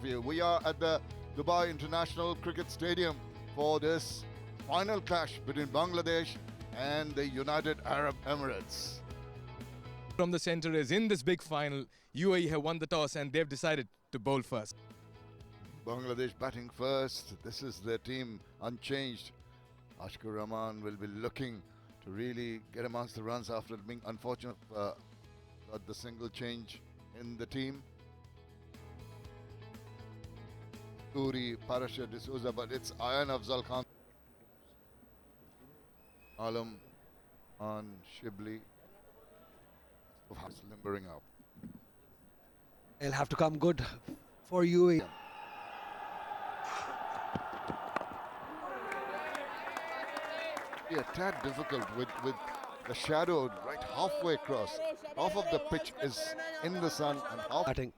of you. We are at the Dubai International Cricket Stadium for this final clash between Bangladesh and the United Arab Emirates. From the centre is in this big final. UAE have won the toss and they've decided to bowl first. Bangladesh batting first. This is their team unchanged. Ashkur Rahman will be looking to really get amongst the runs after being unfortunate got the single change in the team. Turi, Parasha, D'Souza, but it's Ayan Afzal Khan. Alam on Shibli. Limbering up. It'll have to come good for UAE. Yeah, a tad difficult with the shadow right halfway across. Half of the pitch is in the sun and half. Batting.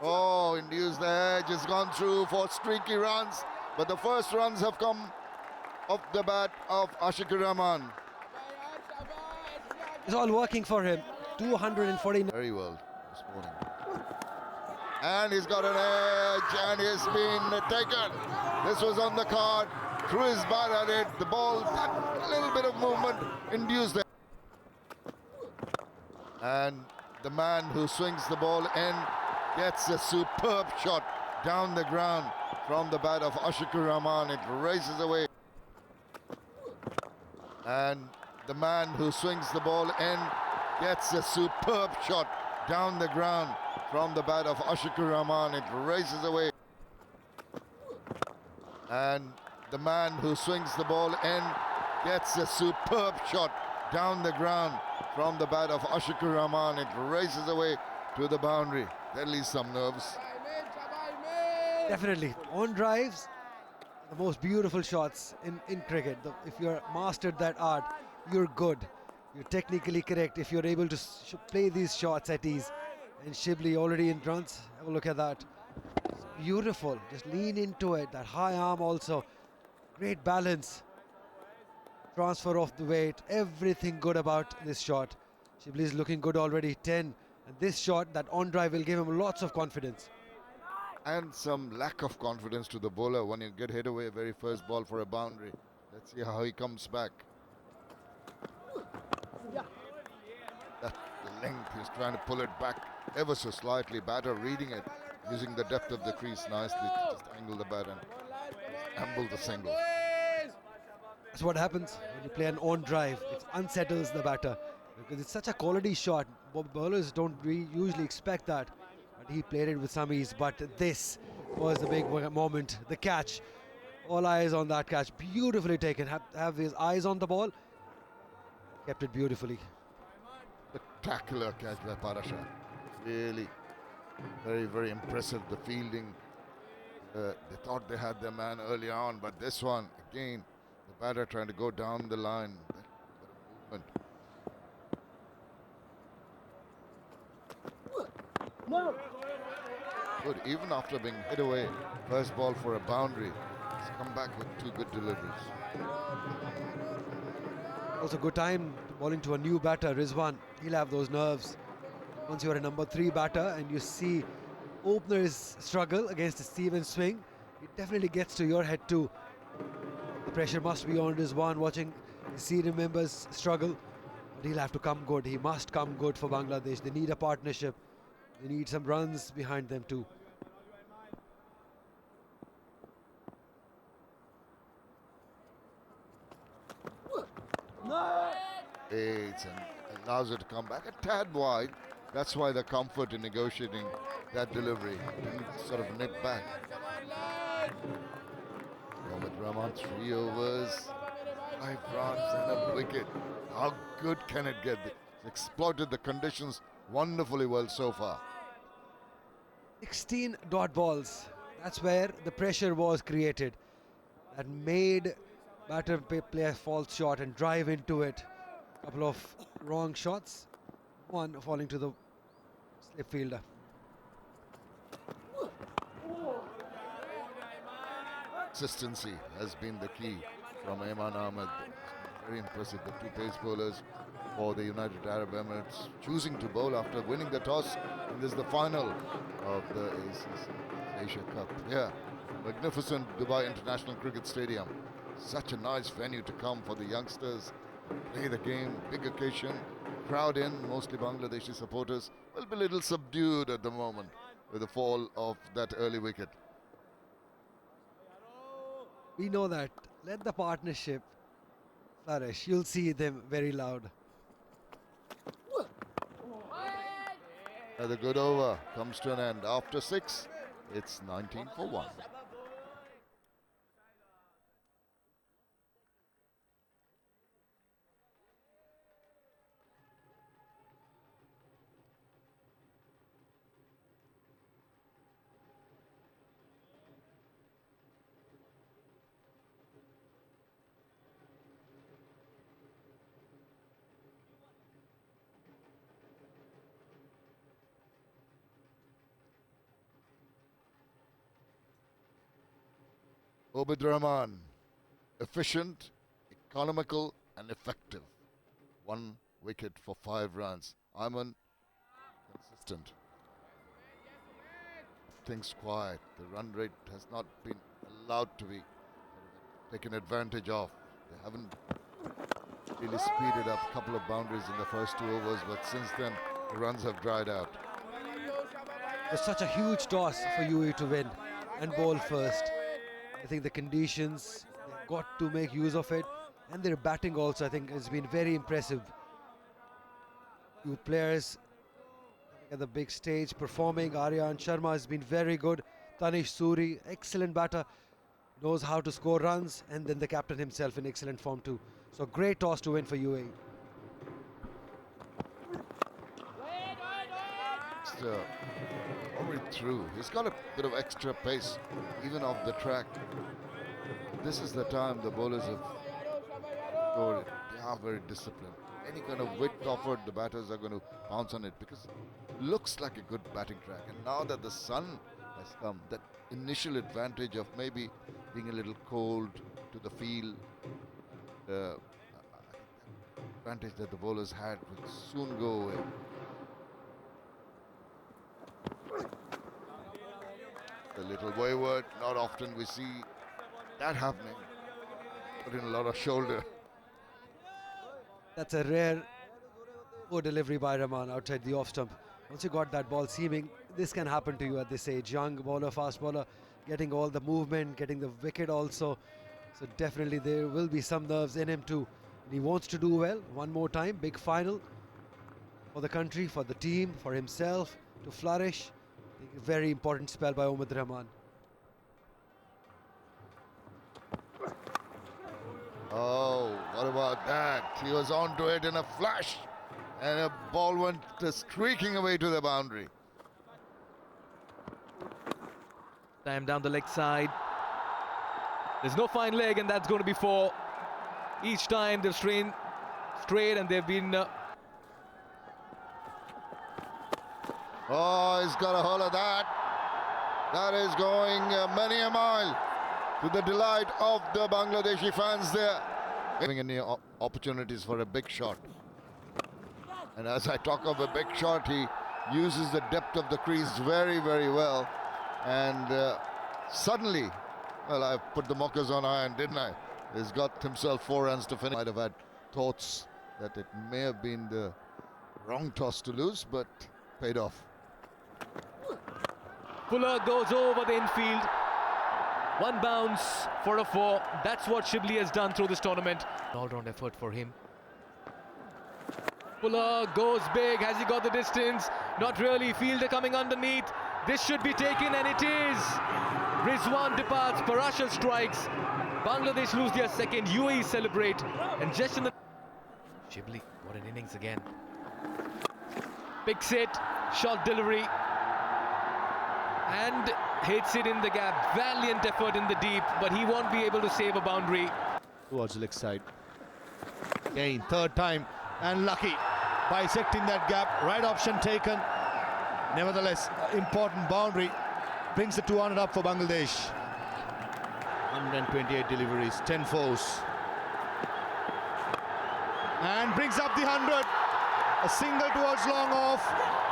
Oh, induced the edge, has gone through for streaky runs, but the first runs have come off the bat of Ashkur Rahman. It's all working for him. 249. Very well this morning. And he's got an edge and he's been taken. This was on the card. Threw his bat at it. The ball, a little bit of movement, induced it. And the man who swings the ball in gets a superb shot down the ground from the bat of Ashkur Rahman. It races away. And the man who swings the ball in gets a superb shot down the ground from the bat of Ashkur Rahman. It races away. And the man who swings the ball in gets a superb shot down the ground from the bat of Ashkur Rahman. It races away to the boundary. At least some nerves. Definitely. On drives, the most beautiful shots in cricket. If you're mastered that art, you're good. You're technically correct if you're able to play these shots at ease. And Shibli already in runs. Have a look at that. It's beautiful. Just lean into it. That high arm also. Great balance. Transfer of the weight. Everything good about this shot. Shibli is looking good already. 10. And this shot, that on drive, will give him lots of confidence. And some lack of confidence to the bowler when you get hit away very first ball for a boundary. Let's see how he comes back. That length, he's trying to pull it back ever so slightly. Batter reading it, using the depth of the crease nicely to just angle the bat and amble the single. That's what happens when you play an on drive. It unsettles the batter because it's such a quality shot. Bowlers don't usually expect that. But he played it with some ease. But this was the big moment. The catch. All eyes on that catch. Beautifully taken. Have his eyes on the ball. Kept it beautifully. Spectacular catch by Parasha. Really very, very impressive. The fielding. They thought they had their man earlier on, but this one, again, the batter trying to go down the line. That movement. Good, even after being hit away, first ball for a boundary, he's come back with two good deliveries. Also good time bowling to a new batter, Rizwan. He'll have those nerves. Once you're a number 3 batter and you see openers struggle against a Steven swing, it definitely gets to your head too. The pressure must be on Rizwan watching his senior members struggle. But he'll have to come good. He must come good for Bangladesh. They need a partnership. They need some runs behind them too. Aids and allows it to come back a tad wide. That's why the comfort in negotiating that delivery. Didn't sort of nip back. Mohammad Rahman, 3 overs, 5 runs and a wicket. How good can it get? He's exploited the conditions wonderfully well so far. 16 dot balls. That's where the pressure was created. That made batter play a false shot and drive into it. Couple of wrong shots. One falling to the slip fielder. Consistency has been the key from Ayman Ahmed. Very impressive. The 2 pace bowlers for the United Arab Emirates, choosing to bowl after winning the toss. And this is the final of the ACC Asia Cup. Yeah, magnificent Dubai International Cricket Stadium. Such a nice venue to come for the youngsters, play the game, big occasion, crowd in, mostly Bangladeshi supporters. Will be a little subdued at the moment with the fall of that early wicket. We know that. Let the partnership flourish. You'll see them very loud. The good over comes to an end. After 6, it's 19 for 1. Obid Rahman, efficient, economical and effective. 1 wicket for 5 runs. Ayman, consistent. Things quiet. The run rate has not been allowed to be taken advantage of. They haven't really speeded up a couple of boundaries in the first 2 overs, but since then the runs have dried out. It's such a huge toss for UAE to win and bowl first. I think the conditions, they've got to make use of it, and their batting also I think has been very impressive. Few players at the big stage performing. Aryan Sharma has been very good. Tanish Suri, excellent batter, knows how to score runs, and then the captain himself in excellent form too. So great toss to win for UAE. Already through. He's got a bit of extra pace, even off the track. This is the time the bowlers have scored. They are very disciplined. Any kind of width offered, the batters are going to pounce on it because it looks like a good batting track. And now that the sun has come, that initial advantage of maybe being a little cold to the field, the advantage that the bowlers had will soon go away. A little wayward, not often we see that happening. Put in a lot of shoulder. That's a rare poor delivery by Rahman outside the off stump. Once you got that ball seaming, this can happen to you at this age. Young bowler, fast bowler, getting all the movement, getting the wicket also. So definitely there will be some nerves in him too. And he wants to do well. One more time, big final for the country, for the team, for himself to flourish. Very important spell by Obid Rahman. Oh, what about that? He was onto it in a flash, and a ball went streaking away to the boundary. Time down the leg side. There's no fine leg, and that's going to be 4. Each time they've strayed and they've been... Oh, he's got a hold of that. That is going many a mile to the delight of the Bangladeshi fans there. Having any opportunities for a big shot. And as I talk of a big shot, he uses the depth of the crease very, very well. And suddenly, well, I put the mockers on iron, didn't I? He's got himself 4 runs to finish. Might have had thoughts that it may have been the wrong toss to lose, but paid off. Fuller goes over the infield. 1 bounce for a 4. That's what Shibli has done through this tournament. All-round effort for him. Fuller goes big. Has he got the distance? Not really. Fielder coming underneath. This should be taken, and it is. Rizwan departs. Parashar strikes. Bangladesh lose their second. UAE celebrate. And just in the... Shibli, what an innings again. Picks it. Shot delivery. And hits it in the gap. Valiant effort in the deep, but he won't be able to save a boundary. Towards the leg side. Again, 3rd time, and lucky. Bisecting that gap. Right option taken. Nevertheless, important boundary. Brings the 200 up for Bangladesh. 128 deliveries, 10 fours. and brings up the 100. A single towards long off.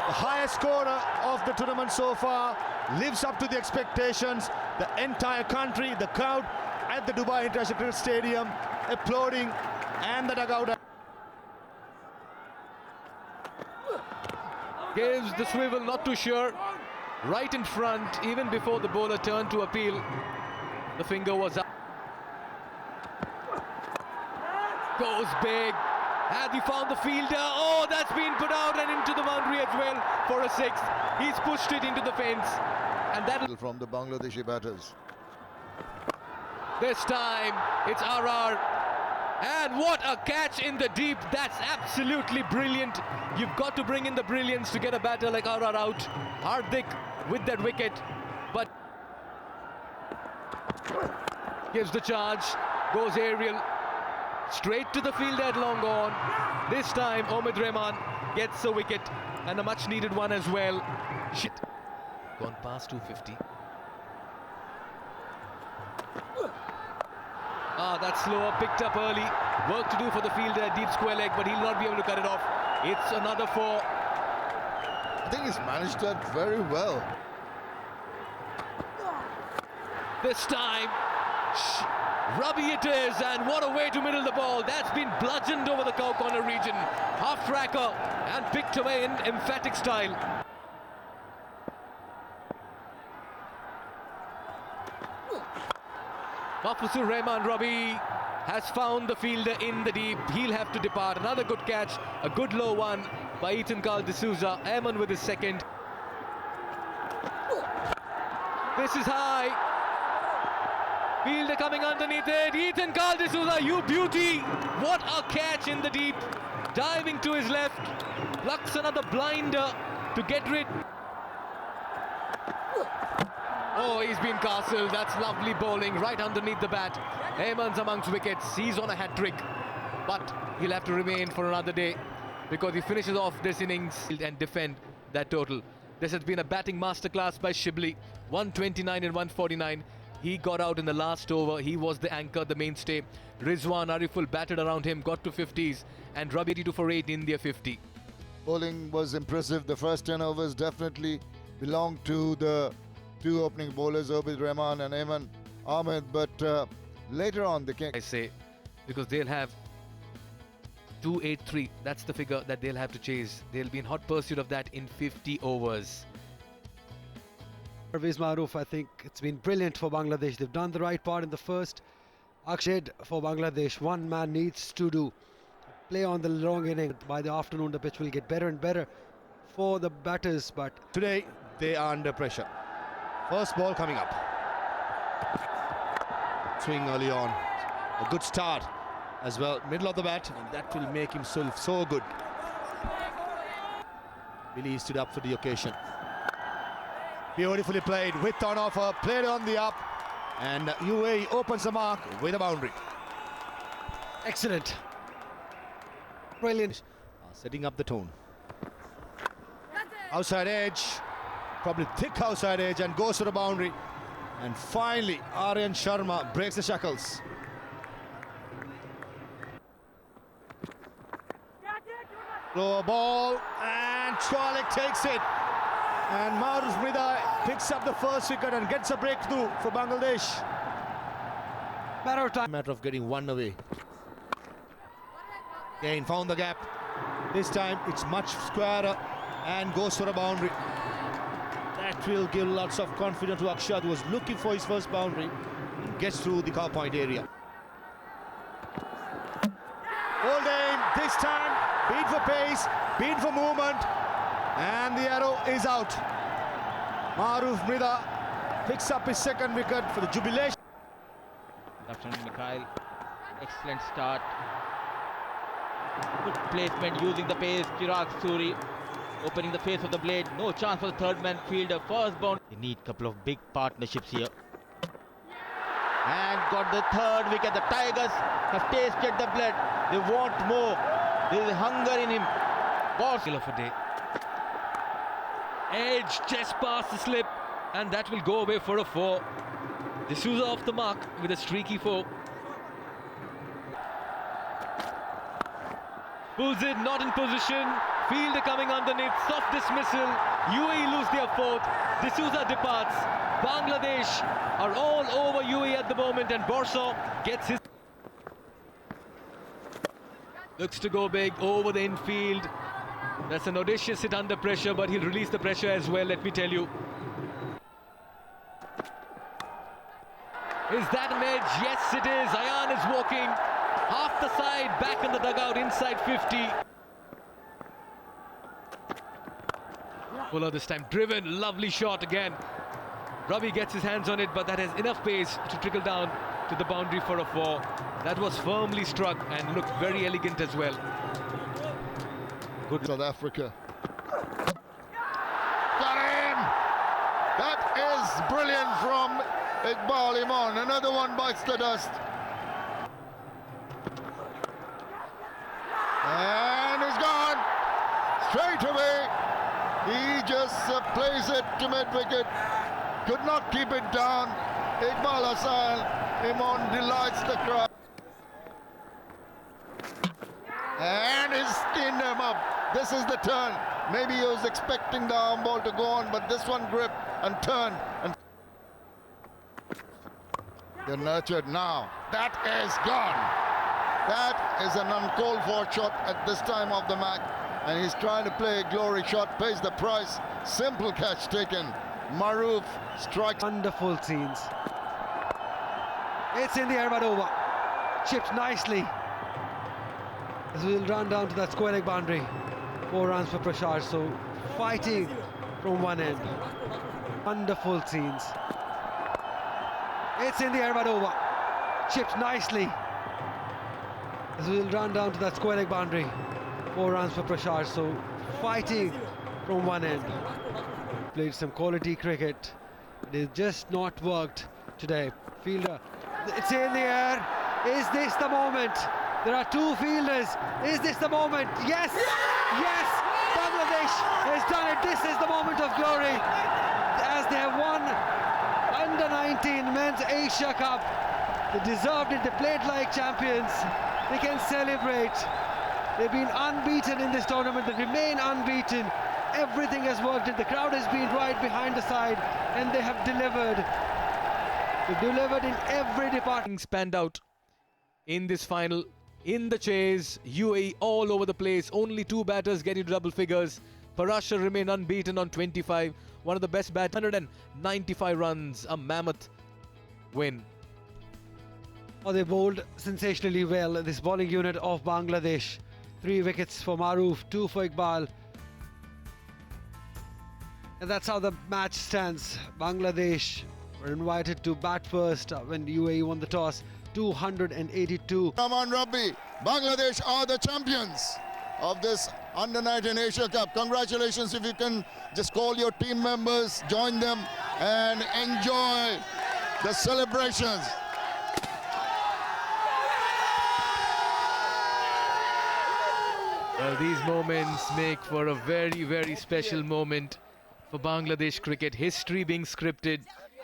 The highest scorer of the tournament so far, lives up to the expectations. The entire country, the crowd at the Dubai International Cricket Stadium applauding, and the dugout. Gives the swivel, not too sure. Right in front, even before the bowler turned to appeal. The finger was up. Goes big. Has he found the fielder? Oh, that's been put out and into the boundary as well for a 6. He's pushed it into the fence. And that From the Bangladeshi batters. this time, it's RR. And what a catch in the deep. That's absolutely brilliant. You've got to bring in the brilliance to get a batter like RR out. Hardik with that wicket. But gives the charge. Goes aerial. Straight to the fielder at long on. This time, Omid Rahman gets a wicket. And a much needed one as well. Shit. Gone past 250. That's slower, picked up early. Work to do for the fielder, deep square leg, but he'll not be able to cut it off. It's another 4. I think he's managed that very well. This time, rubby it is, and what a way to middle the ball. That's been bludgeoned over the cow corner region. Half tracker and picked away in emphatic style. Mahfuzur Rahman Rabi has found the fielder in the deep. He'll have to depart. Another good catch, a good low one by Ethan Carl D'Souza. Ayman with his second. This is high. Fielder coming underneath it. Ethan Carl D'Souza, you beauty. What a catch in the deep. Diving to his left. Plucks another blinder to get rid. Oh, he's been castled. That's lovely bowling right underneath the bat. Ayman's amongst wickets. He's on a hat-trick. But he'll have to remain for another day because he finishes off this innings and defend that total. This has been a batting masterclass by Shibli. 129 and 149. He got out in the last over. He was the anchor, the mainstay. Rizwan Ariful batted around him, got to 50s. And Rabi 82 for 8 in their 50. Bowling was impressive. The first 10 overs definitely belonged to the two opening bowlers, Omid Rahman and Ayman Ahmed, but later on they came. I say, because they'll have 283. That's the figure that they'll have to chase. They'll be in hot pursuit of that in 50 overs. Parvez Maroof, I think it's been brilliant for Bangladesh. They've done the right part in the first. Akshed for Bangladesh, one man needs to do play on the long inning. By the afternoon, the pitch will get better and better for the batters, but Today, they are under pressure. First ball coming up. Swing early on. A good start as well. Middle of the bat, and that will make him so good. Billy stood up for the occasion. Beautifully played with on offer, played on the up, and UAE opens the mark with a boundary. excellent. Brilliant. Setting up the tone. Outside edge. Probably thick outside edge and goes to the boundary. And finally, Aryan Sharma breaks the shackles. Lower ball, and Chwalik takes it. And Maruf Mrida picks up the first wicket and gets a breakthrough for Bangladesh. Matter of getting one away. Again, found the gap. This time, it's much squarer and goes for a boundary. That will give lots of confidence to Akshad, who was looking for his first boundary and gets through the cow point area. Old aim, this time, beat for pace, beat for movement, and the arrow is out. Maruf Mrida picks up his second wicket for the jubilation. Good afternoon, Mikhail. Excellent start. Good placement using the pace. Chirag Suri opening the face of the blade. No chance for the third man fielder. First bound. They need a couple of big partnerships here. And got the third wicket. The Tigers have tasted the blood. They want more. There is hunger in him. Kill of a day. Edge just past the slip, and that will go away for a 4. D'Souza off the mark with a streaky 4. Pulls it, not in position. Fielder coming underneath. Soft dismissal. UAE lose their fourth. D'Souza departs. Bangladesh are all over UAE at the moment, and Borso gets his. Looks to go big over the infield. That's an audacious hit under pressure, but he'll release the pressure as well, let me tell you. Is that an edge? Yes, it is. Ayan is walking half the side, back in the dugout, inside 50. Fuller this time driven, lovely shot again. Ravi gets his hands on it, but that has enough pace to trickle down to the boundary for a 4. That was firmly struck and looked very elegant as well. Good South Africa. Got him! That is brilliant from Iqbal Iman. Another one bites the dust. And he's gone. Straight away. He just plays it to mid-wicket. Could not keep it down. Iqbal Hassan Iman delights the crowd. And he's skinned him up. This is the turn. Maybe he was expecting the arm ball to go on, but this one gripped and turned. And they're nurtured now. That is gone. That is an uncalled for shot at this time of the match. And he's trying to play a glory shot, pays the price. Simple catch taken. Maroof strikes. Wonderful scenes. It's in the air, but over. Chipped nicely. As we'll run down to that square leg boundary. 4 runs for Prashar, so fighting from one end. Wonderful scenes. It's in the air, but over. Chipped nicely. As we'll run down to that square leg boundary. 4 runs for Prashar, so fighting from one end. Played some quality cricket. It has just not worked today. Fielder, it's in the air. Is this the moment? There are 2 fielders. Is this the moment? Yes! Yes! Bangladesh has done it. This is the moment of glory as they have won Under-19 Men's Asia Cup. They deserved it. They played like champions. They can celebrate. They've been unbeaten in this tournament. They remain unbeaten. Everything has worked. The crowd has been right behind the side, and they have delivered. They've delivered in every department. Spanned out in this final. In the chase, UAE all over the place. Only 2 batters getting to double figures. Parashar remained unbeaten on 25. One of the best bats, 195 runs. A mammoth win. Oh, they bowled sensationally well. This bowling unit of Bangladesh. 3 wickets for Maroof, 2 for Iqbal. And that's how the match stands. Bangladesh were invited to bat first when UAE won the toss. 282. Come on, Rabbi. Bangladesh are the champions of this Under-19 Asia Cup. Congratulations. If you can just call your team members, join them and enjoy the celebrations. Well, these moments make for a very, very special moment for Bangladesh cricket. History being scripted.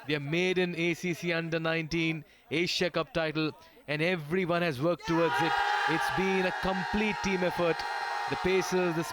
Their maiden ACC Under-19 Asia Cup title, and everyone has worked towards it. It's been a complete team effort. The Pacers,